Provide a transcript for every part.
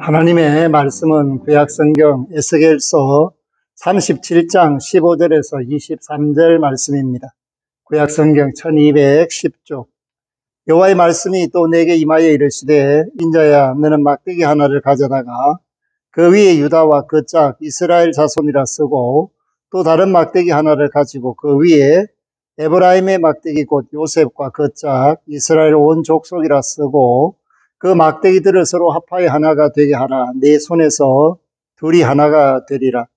하나님의 말씀은 구약성경 에스겔서 37장 15절에서 23절 말씀입니다. 구약성경 1210쪽. 여호와의 말씀이 또 내게 임하여 이르시되, 인자야, 너는 막대기 하나를 가져다가 그 위에 유다와 그 짝 이스라엘 자손이라 쓰고, 또 다른 막대기 하나를 가지고 그 위에 에브라임의 막대기 곧 요셉과 그 짝 이스라엘 온 족속이라 쓰고, 그 막대기들을 서로 합하여 하나가 되게 하라. 내 손에서 둘이 하나가 되리라.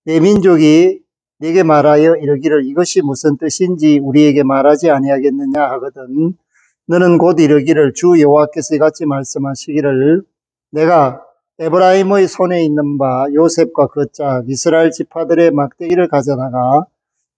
내 민족이 네게 말하여 이르기를 이것이 무슨 뜻인지 우리에게 말하지 아니하겠느냐 하거든. 너는 곧 이르기를 주 여호와께서 이같이 말씀하시기를, 내가 에브라임의 손에 있는 바 요셉과 그 짝 이스라엘 지파들의 막대기를 가져다가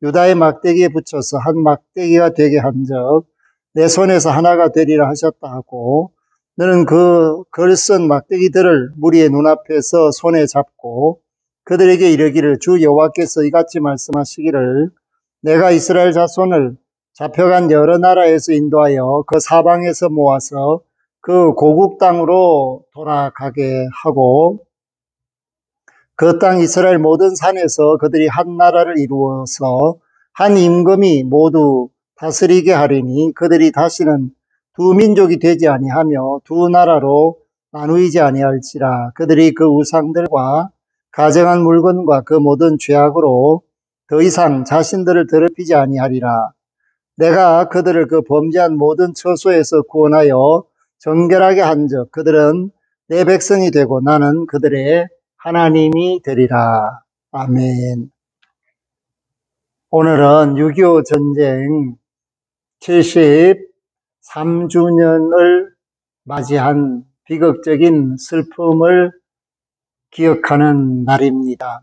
유다의 막대기에 붙여서 한 막대기가 되게 한즉 내 손에서 하나가 되리라 하셨다 하고, 너는 그 글 쓴 막대기들을 무리의 눈앞에서 손에 잡고 그들에게 이르기를 주 여호와께서 이같이 말씀하시기를, 내가 이스라엘 자손을 잡혀간 여러 나라에서 인도하여 그 사방에서 모아서 그 고국 땅으로 돌아가게 하고, 그 땅 이스라엘 모든 산에서 그들이 한 나라를 이루어서 한 임금이 모두 다스리게 하리니, 그들이 다시는 두 민족이 되지 아니하며 두 나라로 나누이지 아니할지라. 그들이 그 우상들과 가정한 물건과 그 모든 죄악으로 더 이상 자신들을 더럽히지 아니하리라. 내가 그들을 그 범죄한 모든 처소에서 구원하여 정결하게 한즉 그들은 내 백성이 되고 나는 그들의 하나님이 되리라. 아멘. 오늘은 6.25 전쟁 73주년을 맞이한 비극적인 슬픔을 기억하는 날입니다.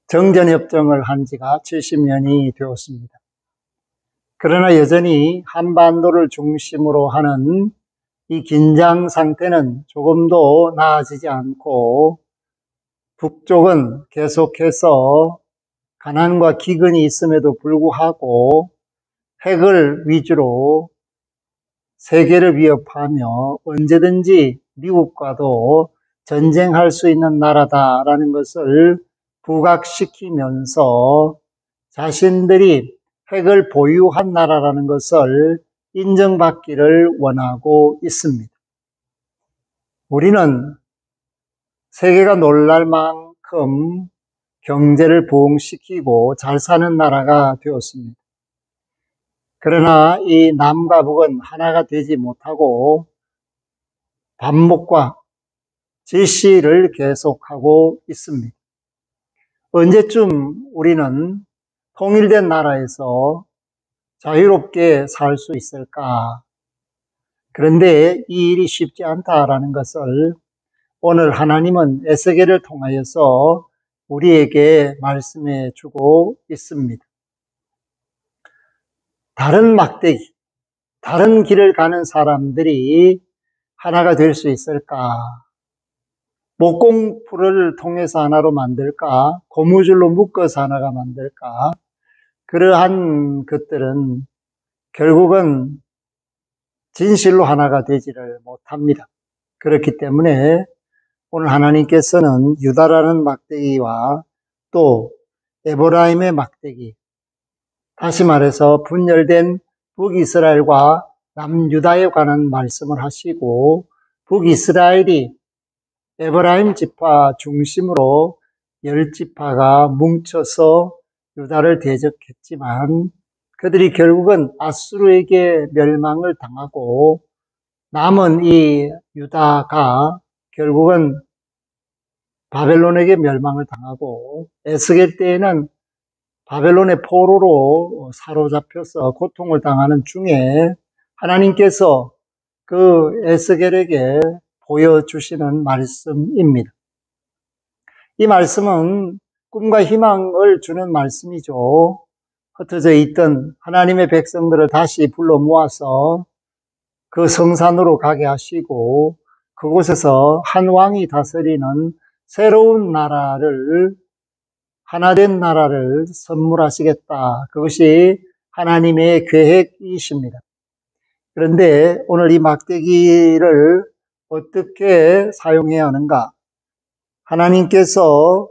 정전협정을 한 지가 70년이 되었습니다. 그러나 여전히 한반도를 중심으로 하는 이 긴장 상태는 조금도 나아지지 않고, 북쪽은 계속해서 가난과 기근이 있음에도 불구하고 핵을 위주로 세계를 위협하며 언제든지 미국과도 전쟁할 수 있는 나라다라는 것을 부각시키면서 자신들이 핵을 보유한 나라라는 것을 인정받기를 원하고 있습니다. 우리는 세계가 놀랄 만큼 경제를 부흥시키고 잘 사는 나라가 되었습니다. 그러나 이 남과 북은 하나가 되지 못하고 반목과 질시를 계속하고 있습니다. 언제쯤 우리는 통일된 나라에서 자유롭게 살 수 있을까? 그런데 이 일이 쉽지 않다라는 것을 오늘 하나님은 에스겔을 통하여서 우리에게 말씀해 주고 있습니다. 다른 막대기, 다른 길을 가는 사람들이 하나가 될 수 있을까? 목공풀을 통해서 하나로 만들까? 고무줄로 묶어서 하나가 만들까? 그러한 것들은 결국은 진실로 하나가 되지를 못합니다. 그렇기 때문에 오늘 하나님께서는 유다라는 막대기와 또 에브라임의 막대기, 다시 말해서 분열된 북이스라엘과 남유다에 관한 말씀을 하시고, 북이스라엘이 에브라임 지파 중심으로 10지파가 뭉쳐서 유다를 대적했지만 그들이 결국은 아수르에게 멸망을 당하고, 남은 이 유다가 결국은 바벨론에게 멸망을 당하고, 에스겔 때에는 바벨론의 포로로 사로잡혀서 고통을 당하는 중에 하나님께서 그 에스겔에게 보여주시는 말씀입니다. 이 말씀은 꿈과 희망을 주는 말씀이죠. 흩어져 있던 하나님의 백성들을 다시 불러 모아서 그 성산으로 가게 하시고, 그곳에서 한 왕이 다스리는 새로운 나라를, 하나된 나라를 선물하시겠다. 그것이 하나님의 계획이십니다. 그런데 오늘 이 막대기를 어떻게 사용해야 하는가? 하나님께서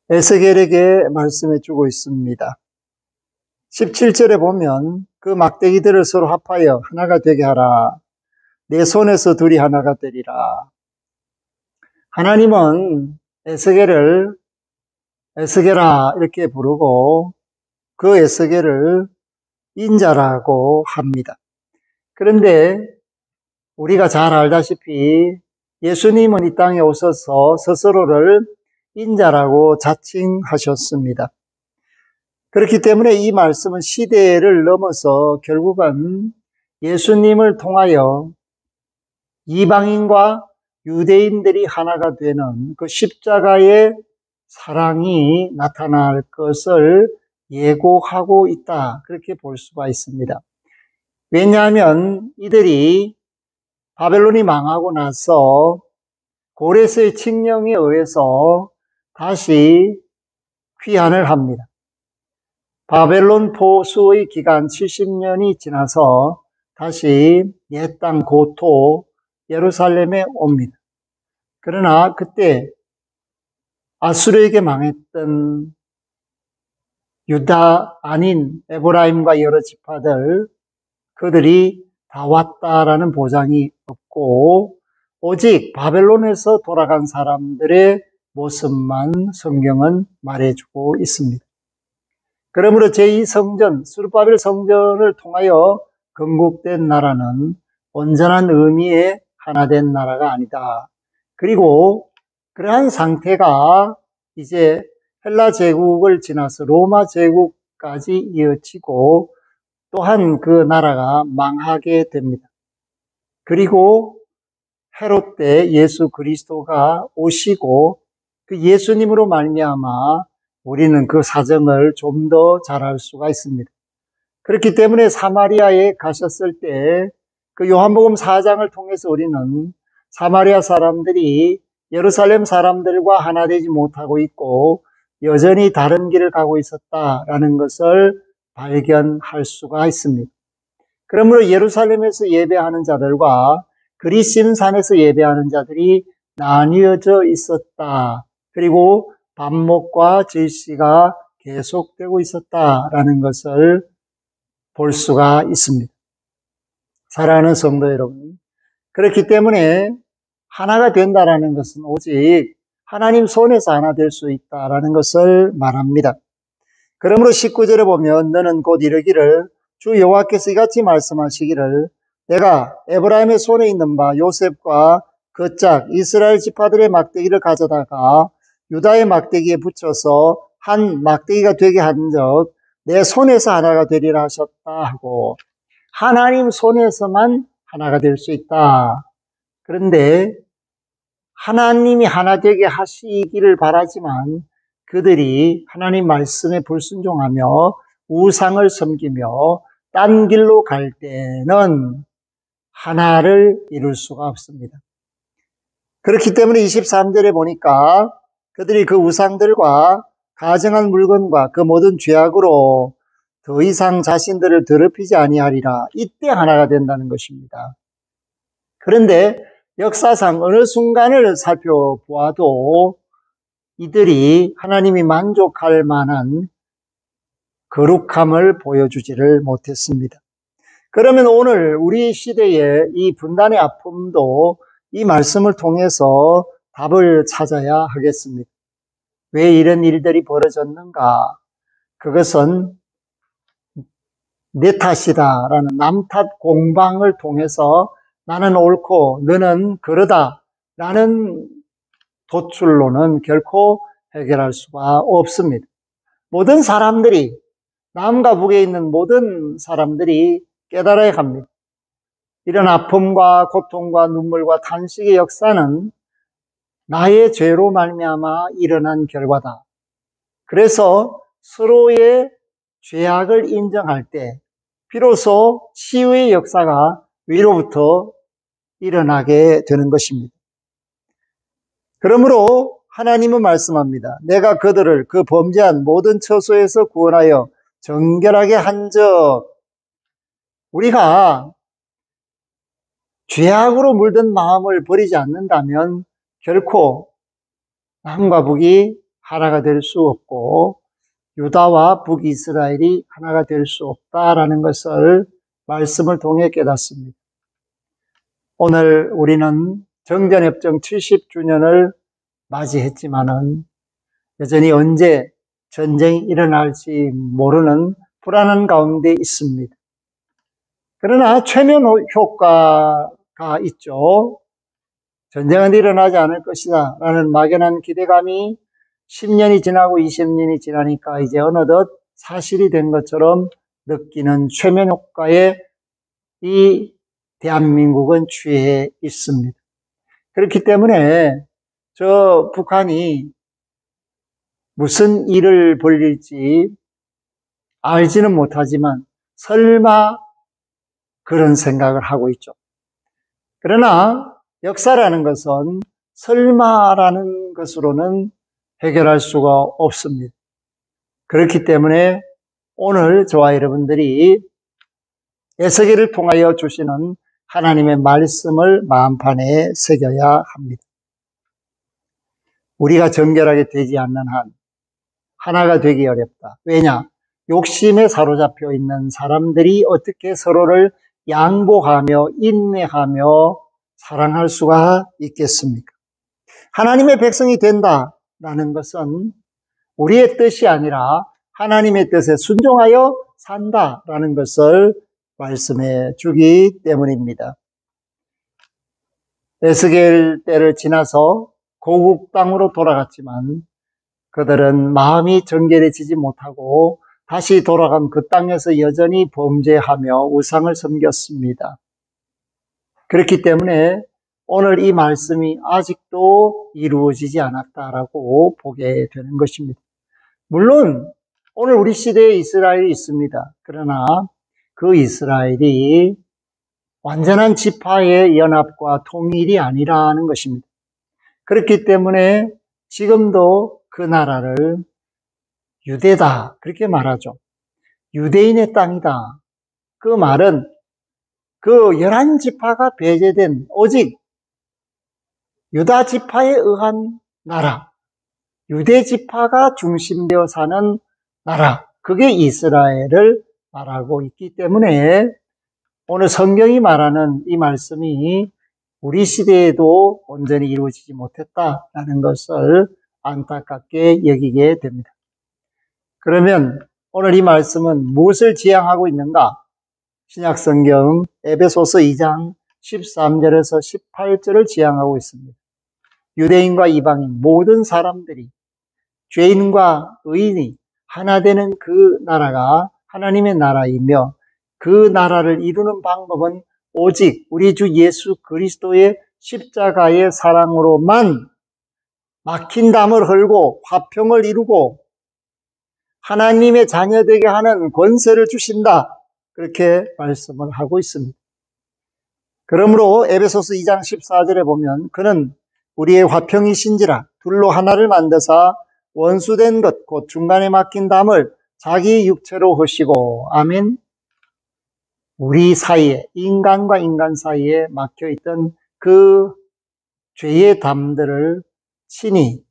에스겔에게 말씀해 주고 있습니다. 17절에 보면 그 막대기들을 서로 합하여 하나가 되게 하라. 내 손에서 둘이 하나가 되리라. 하나님은 에스겔을 에스겔아 이렇게 부르고 그 에스겔을 인자라고 합니다. 그런데 우리가 잘 알다시피 예수님은 이 땅에 오셔서 스스로를 인자라고 자칭하셨습니다. 그렇기 때문에 이 말씀은 시대를 넘어서 결국은 예수님을 통하여 이방인과 유대인들이 하나가 되는 그 십자가의 사랑이 나타날 것을 예고하고 있다. 그렇게 볼 수가 있습니다. 왜냐하면 이들이 바벨론이 망하고 나서 고레스의 칙령에 의해서 다시 귀환을 합니다. 바벨론 포수의 기간 70년이 지나서 다시 옛 땅 고토 예루살렘에 옵니다. 그러나 그때 아수르에게 망했던 유다 아닌 에브라임과 여러 지파들 그들이 다 왔다라는 보장이 없고 오직 바벨론에서 돌아간 사람들의 모습만 성경은 말해주고 있습니다. 그러므로 제2성전, 스룹바벨 성전을 통하여 건국된 나라는 온전한 의미의 하나된 나라가 아니다. 그리고 그러한 상태가 이제 헬라 제국을 지나서 로마 제국까지 이어지고 또한 그 나라가 망하게 됩니다. 그리고 헤롯 때 예수 그리스도가 오시고 그 예수님으로 말미암아 우리는 그 사정을 좀 더 잘 알 수가 있습니다. 그렇기 때문에 사마리아에 가셨을 때 그 요한복음 4장을 통해서 우리는 사마리아 사람들이 예루살렘 사람들과 하나 되지 못하고 있고 여전히 다른 길을 가고 있었다라는 것을 발견할 수가 있습니다. 그러므로 예루살렘에서 예배하는 자들과 그리심산에서 예배하는 자들이 나뉘어져 있었다. 그리고 반목과 질시가 계속되고 있었다라는 것을 볼 수가 있습니다. 사랑하는 성도 여러분, 그렇기 때문에 하나가 된다라는 것은 오직 하나님 손에서 하나 될 수 있다라는 것을 말합니다. 그러므로 19절에 보면 너는 곧 이르기를 주 여호와께서 이같이 말씀하시기를 내가 에브라임의 손에 있는 바 요셉과 그 짝 이스라엘 지파들의 막대기를 가져다가 유다의 막대기에 붙여서 한 막대기가 되게 한즉 내 손에서 하나가 되리라 하셨다 하고 하나님 손에서만 하나가 될 수 있다. 그런데 하나님이 하나 되게 하시기를 바라지만 그들이 하나님 말씀에 불순종하며 우상을 섬기며 딴 길로 갈 때는 하나를 이룰 수가 없습니다. 그렇기 때문에 23절에 보니까 그들이 그 우상들과 가증한 물건과 그 모든 죄악으로 더 이상 자신들을 더럽히지 아니하리라. 이때 하나가 된다는 것입니다. 그런데 역사상 어느 순간을 살펴보아도 이들이 하나님이 만족할 만한 거룩함을 보여주지를 못했습니다. 그러면 오늘 우리 시대의 이 분단의 아픔도 이 말씀을 통해서 답을 찾아야 하겠습니다. 왜 이런 일들이 벌어졌는가? 그것은 내 탓이다라는 남탓 공방을 통해서 나는 옳고 너는 그러다라는 도출로는 결코 해결할 수가 없습니다. 모든 사람들이 남과 북에 있는 모든 사람들이 깨달아야 합니다. 이런 아픔과 고통과 눈물과 탄식의 역사는 나의 죄로 말미암아 일어난 결과다. 그래서 서로의 죄악을 인정할 때 비로소 치유의 역사가 위로부터 일어나게 되는 것입니다. 그러므로 하나님은 말씀합니다. 내가 그들을 그 범죄한 모든 처소에서 구원하여 정결하게 한즉 우리가 죄악으로 물든 마음을 버리지 않는다면 결코 남과 북이 하나가 될 수 없고 유다와 북이스라엘이 하나가 될 수 없다라는 것을 말씀을 통해 깨닫습니다. 오늘 우리는 정전협정 70주년을 맞이했지만은 여전히 언제 전쟁이 일어날지 모르는 불안한 가운데 있습니다. 그러나 최면 효과가 있죠. 전쟁은 일어나지 않을 것이다 라는 막연한 기대감이 10년이 지나고 20년이 지나니까 이제 어느덧 사실이 된 것처럼 느끼는 최면 효과에 이 대한민국은 취해 있습니다. 그렇기 때문에 저 북한이 무슨 일을 벌일지 알지는 못하지만 설마 그런 생각을 하고 있죠. 그러나 역사라는 것은 설마라는 것으로는 해결할 수가 없습니다. 그렇기 때문에 오늘 저와 여러분들이 에스겔을 통하여 주시는 하나님의 말씀을 마음판에 새겨야 합니다. 우리가 정결하게 되지 않는 한 하나가 되기 어렵다. 왜냐? 욕심에 사로잡혀 있는 사람들이 어떻게 서로를 양보하며 인내하며 사랑할 수가 있겠습니까? 하나님의 백성이 된다라는 것은 우리의 뜻이 아니라 하나님의 뜻에 순종하여 산다라는 것을 말씀해 주기 때문입니다. 에스겔 때를 지나서 고국 땅으로 돌아갔지만 그들은 마음이 정결해지지 못하고 다시 돌아간 그 땅에서 여전히 범죄하며 우상을 섬겼습니다. 그렇기 때문에 오늘 이 말씀이 아직도 이루어지지 않았다라고 보게 되는 것입니다. 물론 오늘 우리 시대에 이스라엘이 있습니다. 그러나 그 이스라엘이 완전한 지파의 연합과 통일이 아니라는 것입니다. 그렇기 때문에 지금도 그 나라를 유대다 그렇게 말하죠. 유대인의 땅이다. 그 말은 그 11지파가 배제된 오직 유다 지파에 의한 나라, 유대 지파가 중심되어 사는 나라, 그게 이스라엘을 말하고 있기 때문에 오늘 성경이 말하는 이 말씀이 우리 시대에도 온전히 이루어지지 못했다라는 것을 안타깝게 여기게 됩니다. 그러면 오늘 이 말씀은 무엇을 지향하고 있는가? 신약성경 에베소서 2장 13절에서 18절을 지향하고 있습니다. 유대인과 이방인 모든 사람들이 죄인과 의인이 하나 되는 그 나라가 하나님의 나라이며 그 나라를 이루는 방법은 오직 우리 주 예수 그리스도의 십자가의 사랑으로만 막힌 담을 헐고 화평을 이루고 하나님의 자녀되게 하는 권세를 주신다. 그렇게 말씀을 하고 있습니다. 그러므로 에베소서 2장 14절에 보면 그는 우리의 화평이신지라 둘로 하나를 만드사 원수된 것 곧 중간에 막힌 담을 자기 육체로 허시고 아멘. 우리 사이에 인간과 인간 사이에 막혀있던 그 죄의 담들을 친히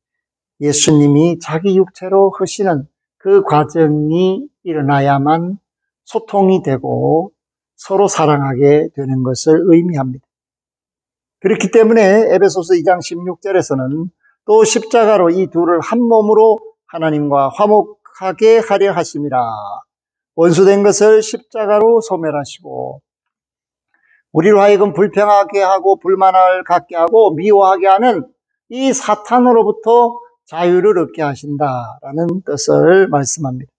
예수님이 자기 육체로 허시는 그 과정이 일어나야만 소통이 되고 서로 사랑하게 되는 것을 의미합니다. 그렇기 때문에 에베소서 2장 16절에서는 또 십자가로 이 둘을 한 몸으로 하나님과 화목하게 하려 하심이라. 원수된 것을 십자가로 소멸하시고 우리로 하여금 불평하게 하고 불만을 갖게 하고 미워하게 하는 이 사탄으로부터 자유를 얻게 하신다라는 뜻을 말씀합니다.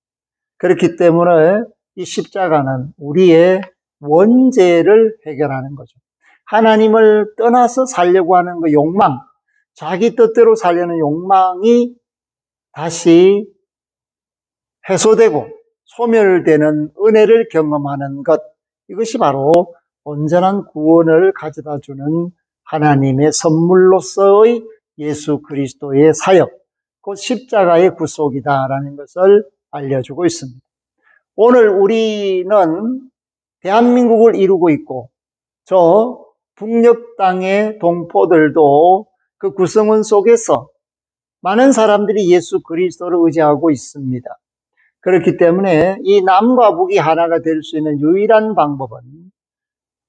그렇기 때문에 이 십자가는 우리의 원죄를 해결하는 거죠. 하나님을 떠나서 살려고 하는 그 욕망, 자기 뜻대로 살려는 욕망이 다시 해소되고 소멸되는 은혜를 경험하는 것, 이것이 바로 온전한 구원을 가져다주는 하나님의 선물로서의 예수 그리스도의 사역, 곧 십자가의 구속이다라는 것을 알려주고 있습니다. 오늘 우리는 대한민국을 이루고 있고 저 북녘 땅의 동포들도 그 구성원 속에서 많은 사람들이 예수 그리스도를 의지하고 있습니다. 그렇기 때문에 이 남과 북이 하나가 될 수 있는 유일한 방법은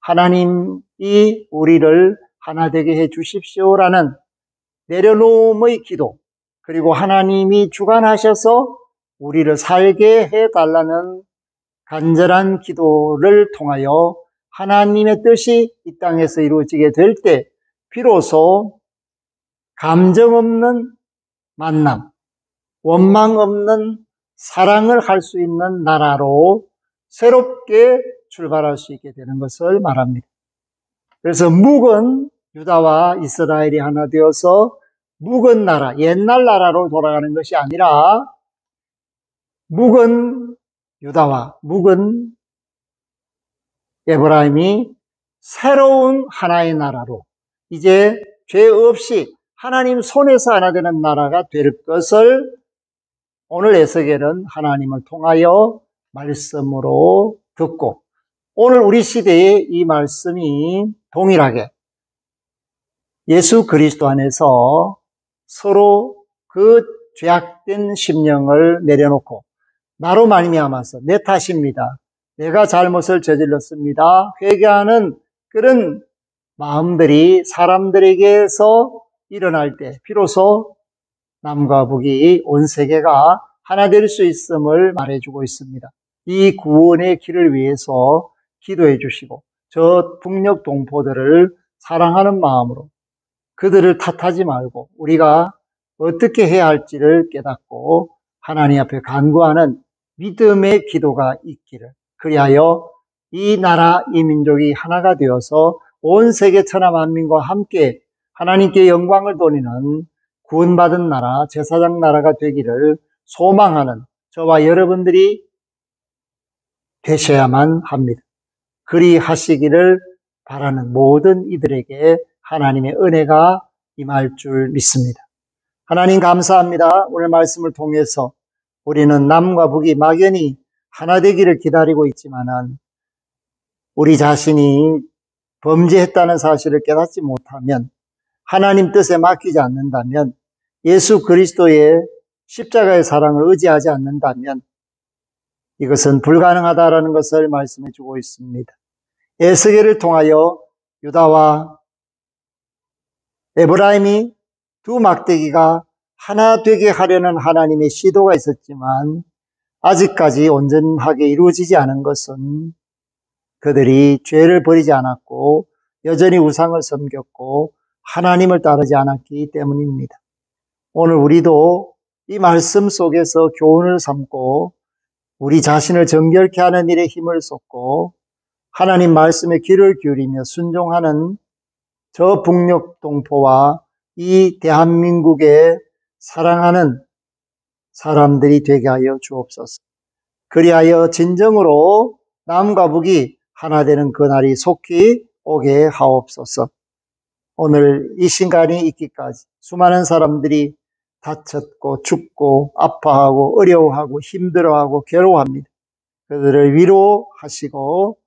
하나님이 우리를 하나 되게 해 주십시오라는 내려놓음의 기도, 그리고 하나님이 주관하셔서 우리를 살게 해달라는 간절한 기도를 통하여 하나님의 뜻이 이 땅에서 이루어지게 될 때 비로소 감정 없는 만남, 원망 없는 사랑을 할 수 있는 나라로 새롭게 출발할 수 있게 되는 것을 말합니다. 그래서 묵은 유다와 이스라엘이 하나 되어서 묵은 나라, 옛날 나라로 돌아가는 것이 아니라 묵은 유다와 묵은 에브라임이 새로운 하나의 나라로 이제 죄 없이 하나님 손에서 하나 되는 나라가 될 것을 오늘 에스겔은 하나님을 통하여 말씀으로 듣고, 오늘 우리 시대에 이 말씀이 동일하게 예수 그리스도 안에서 서로 그 죄악된 심령을 내려놓고 나로 말미암아서 내 탓입니다, 내가 잘못을 저질렀습니다, 회개하는 그런 마음들이 사람들에게서 일어날 때 비로소 남과 북이 온 세계가 하나 될 수 있음을 말해주고 있습니다. 이 구원의 길을 위해서 기도해 주시고 저 북녘 동포들을 사랑하는 마음으로 그들을 탓하지 말고 우리가 어떻게 해야 할지를 깨닫고 하나님 앞에 간구하는 믿음의 기도가 있기를, 그리하여 이 나라 이 민족이 하나가 되어서 온 세계 천하 만민과 함께 하나님께 영광을 돌리는 구원받은 나라, 제사장 나라가 되기를 소망하는 저와 여러분들이 되셔야만 합니다. 그리 하시기를 바라는 모든 이들에게 하나님의 은혜가 임할 줄 믿습니다. 하나님 감사합니다. 오늘 말씀을 통해서 우리는 남과 북이 막연히 하나 되기를 기다리고 있지만은 우리 자신이 범죄했다는 사실을 깨닫지 못하면, 하나님 뜻에 맡기지 않는다면, 예수 그리스도의 십자가의 사랑을 의지하지 않는다면 이것은 불가능하다라는 것을 말씀해 주고 있습니다. 에스겔을 통하여 유다와 에브라임이 두 막대기가 하나 되게 하려는 하나님의 시도가 있었지만 아직까지 온전하게 이루어지지 않은 것은 그들이 죄를 버리지 않았고 여전히 우상을 섬겼고 하나님을 따르지 않았기 때문입니다. 오늘 우리도 이 말씀 속에서 교훈을 삼고 우리 자신을 정결케 하는 일에 힘을 쏟고 하나님 말씀에 귀를 기울이며 순종하는 저 북녘 동포와 이 대한민국에 사랑하는 사람들이 되게 하여 주옵소서. 그리하여 진정으로 남과 북이 하나 되는 그날이 속히 오게 하옵소서. 오늘 이 시간이 있기까지 수많은 사람들이 다쳤고 죽고 아파하고 어려워하고 힘들어하고 괴로워합니다. 그들을 위로하시고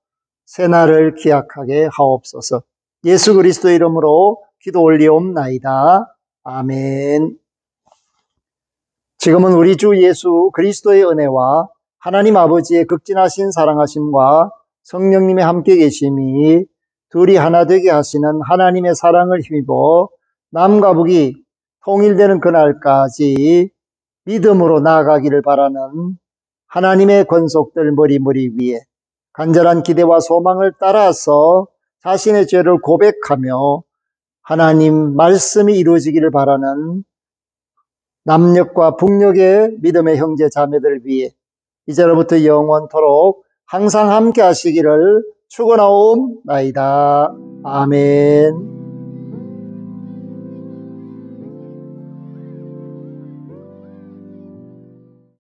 새날을 기약하게 하옵소서. 예수 그리스도 이름으로 기도 올리옵나이다. 아멘. 지금은 우리 주 예수 그리스도의 은혜와 하나님 아버지의 극진하신 사랑하심과 성령님의 함께 계심이 둘이 하나 되게 하시는 하나님의 사랑을 힘입어 남과 북이 통일되는 그날까지 믿음으로 나아가기를 바라는 하나님의 권속들 머리 위에 간절한 기대와 소망을 따라서 자신의 죄를 고백하며 하나님 말씀이 이루어지기를 바라는 남녘과 북녘의 믿음의 형제 자매들 위해 이제로부터 영원토록 항상 함께 하시기를 축원하옵나이다. 아멘.